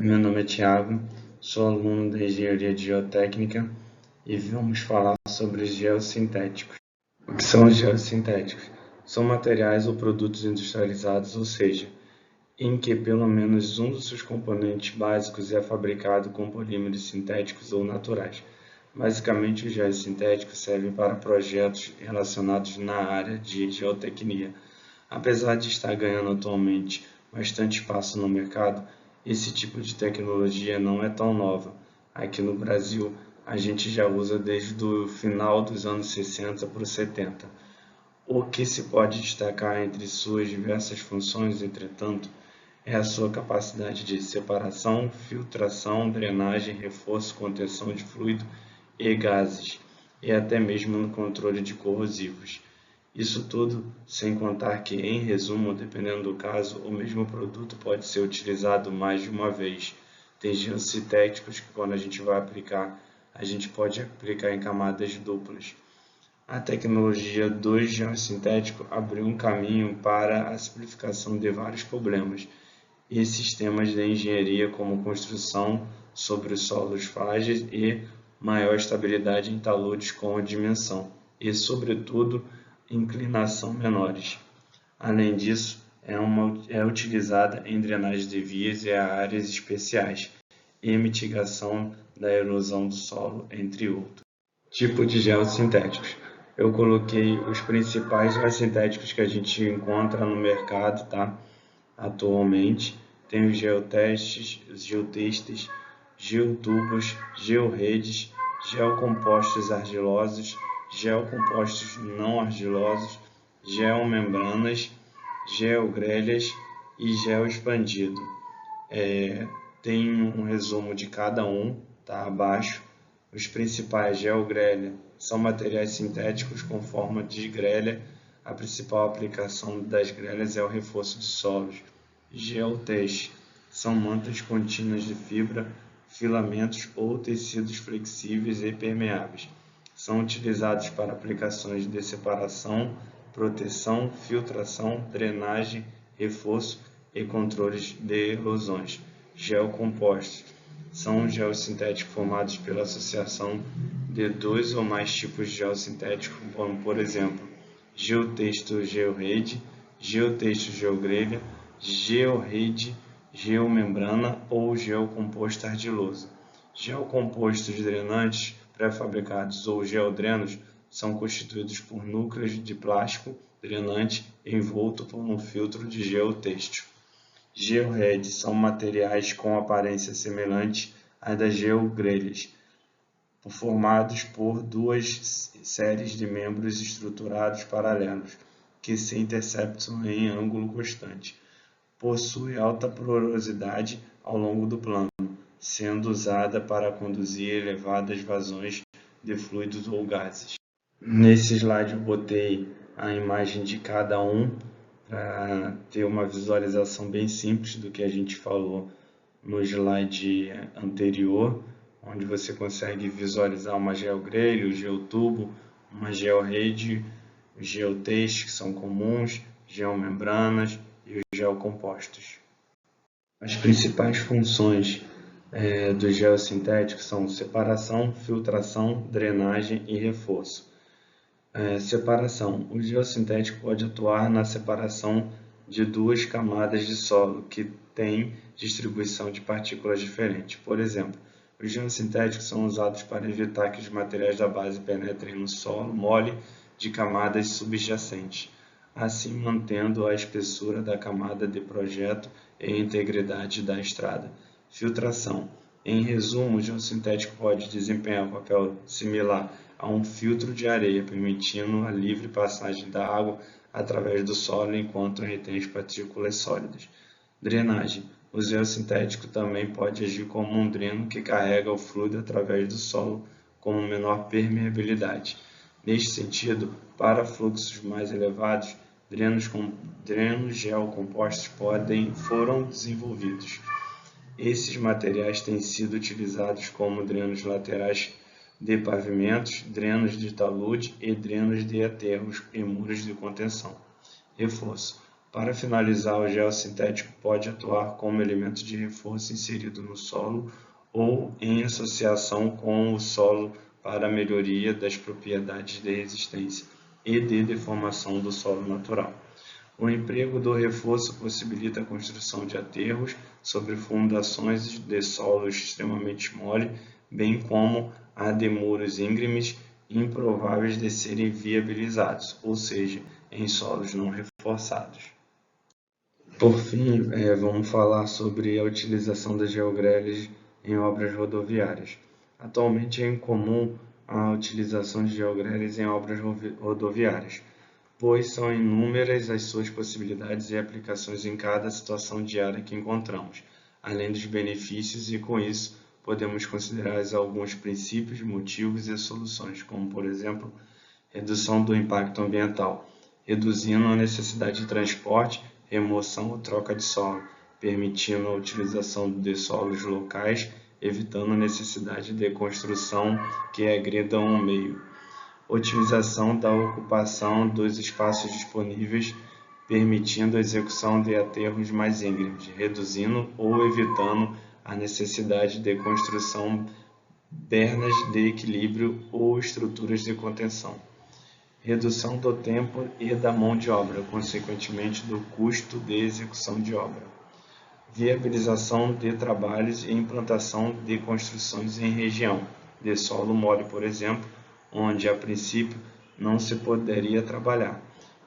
Meu nome é Thiago, sou aluno da Engenharia de Geotécnica e vamos falar sobre os geossintéticos. O que são os geossintéticos? São materiais ou produtos industrializados, ou seja, em que pelo menos um dos seus componentes básicos é fabricado com polímeros sintéticos ou naturais. Basicamente, os geossintéticos servem para projetos relacionados na área de geotecnia. Apesar de estar ganhando atualmente bastante espaço no mercado, esse tipo de tecnologia não é tão nova. Aqui no Brasil, a gente já usa desde o final dos anos 60 para os 70. O que se pode destacar entre suas diversas funções, entretanto, é a sua capacidade de separação, filtração, drenagem, reforço, contenção de fluido e gases, e até mesmo no controle de corrosivos. Isso tudo sem contar que, em resumo, dependendo do caso, o mesmo produto pode ser utilizado mais de uma vez. Tem geossintéticos que, quando a gente vai aplicar, a gente pode aplicar em camadas duplas. A tecnologia do geossintético abriu um caminho para a simplificação de vários problemas e sistemas de engenharia, como construção sobre os solos frágeis e maior estabilidade em taludes com dimensão e, sobretudo, inclinação menores. Além disso, é utilizada em drenagem de vias e áreas especiais e mitigação da erosão do solo, entre outros. Tipo de geossintéticos. Eu coloquei os principais geossintéticos que a gente encontra no mercado, tá? Atualmente, tem os geotestes, os geotestes, geotubos, georredes, geocompostos argilosos, geocompostos não argilosos, geomembranas, geogrelhas e geoexpandido. Tem um resumo de cada um, tá abaixo. Os principais: geogrelha são materiais sintéticos com forma de grelha. A principal aplicação das grelhas é o reforço de solos. Geoteste são mantas contínuas de fibra, filamentos ou tecidos flexíveis e permeáveis. São utilizados para aplicações de separação, proteção, filtração, drenagem, reforço e controles de erosões. Geocompostos são geossintéticos formados pela associação de dois ou mais tipos de geossintéticos, como, por exemplo, geotexto georrede, geotexto geogrelha, georrede, geomembrana ou geocomposto argiloso. Geocompostos drenantes pré-fabricados ou geodrenos são constituídos por núcleos de plástico drenante envolto por um filtro de geotexto. Georredes são materiais com aparência semelhante à das geogrelhas, formados por duas séries de membros estruturados paralelos, que se interceptam em ângulo constante. Possui alta porosidade ao longo do plano, sendo usada para conduzir elevadas vazões de fluidos ou gases. Nesse slide eu botei a imagem de cada um para ter uma visualização bem simples do que a gente falou no slide anterior, onde você consegue visualizar uma geogrelha, o geotubo, uma georrede, os geotextos que são comuns, geomembranas e os geocompostos. As principais funções dos geossintéticos são separação, filtração, drenagem e reforço. Separação. O geossintético pode atuar na separação de duas camadas de solo que têm distribuição de partículas diferentes. Por exemplo, os geossintéticos são usados para evitar que os materiais da base penetrem no solo mole de camadas subjacentes, assim mantendo a espessura da camada de projeto e a integridade da estrada. Filtração. Em resumo, o geossintético pode desempenhar um papel similar a um filtro de areia, permitindo a livre passagem da água através do solo enquanto retém as partículas sólidas. Drenagem. O geossintético também pode agir como um dreno que carrega o fluido através do solo com menor permeabilidade. Neste sentido, para fluxos mais elevados, drenos geocompostos foram desenvolvidos. Esses materiais têm sido utilizados como drenos laterais de pavimentos, drenos de talude e drenos de aterros e muros de contenção. Reforço. Para finalizar, o geossintético pode atuar como elemento de reforço inserido no solo ou em associação com o solo para a melhoria das propriedades de resistência e de deformação do solo natural. O emprego do reforço possibilita a construção de aterros sobre fundações de solos extremamente mole, bem como a de muros íngremes improváveis de serem viabilizados, ou seja, em solos não reforçados. Por fim, vamos falar sobre a utilização das geogreles em obras rodoviárias. Atualmente é incomum a utilização de geogreles em obras rodoviárias, pois são inúmeras as suas possibilidades e aplicações em cada situação diária que encontramos, além dos benefícios, e com isso podemos considerar alguns princípios, motivos e soluções, como por exemplo, redução do impacto ambiental, reduzindo a necessidade de transporte, remoção ou troca de solo, permitindo a utilização de solos locais, evitando a necessidade de construção que agridam o meio. Otimização da ocupação dos espaços disponíveis, permitindo a execução de aterros mais íngremes, reduzindo ou evitando a necessidade de construção bernas de equilíbrio ou estruturas de contenção. Redução do tempo e da mão de obra, consequentemente do custo de execução de obra. Viabilização de trabalhos e implantação de construções em região de solo mole, por exemplo, onde a princípio não se poderia trabalhar.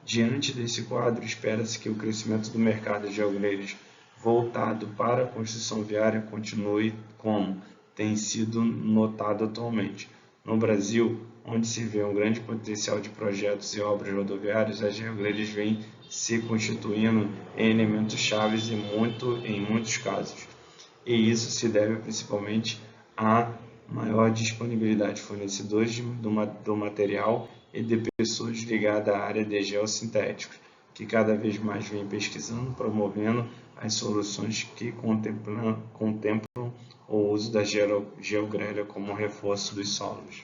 Diante desse quadro, espera-se que o crescimento do mercado de geogreles voltado para a construção viária continue como tem sido notado atualmente. No Brasil, onde se vê um grande potencial de projetos e obras rodoviárias, as geogreles vêm se constituindo em elementos chaves em muitos casos. E isso se deve principalmente à maior disponibilidade de fornecedores do material e de pessoas ligadas à área de geossintéticos, que cada vez mais vêm pesquisando, promovendo as soluções que contemplam o uso da geogrelha como reforço dos solos.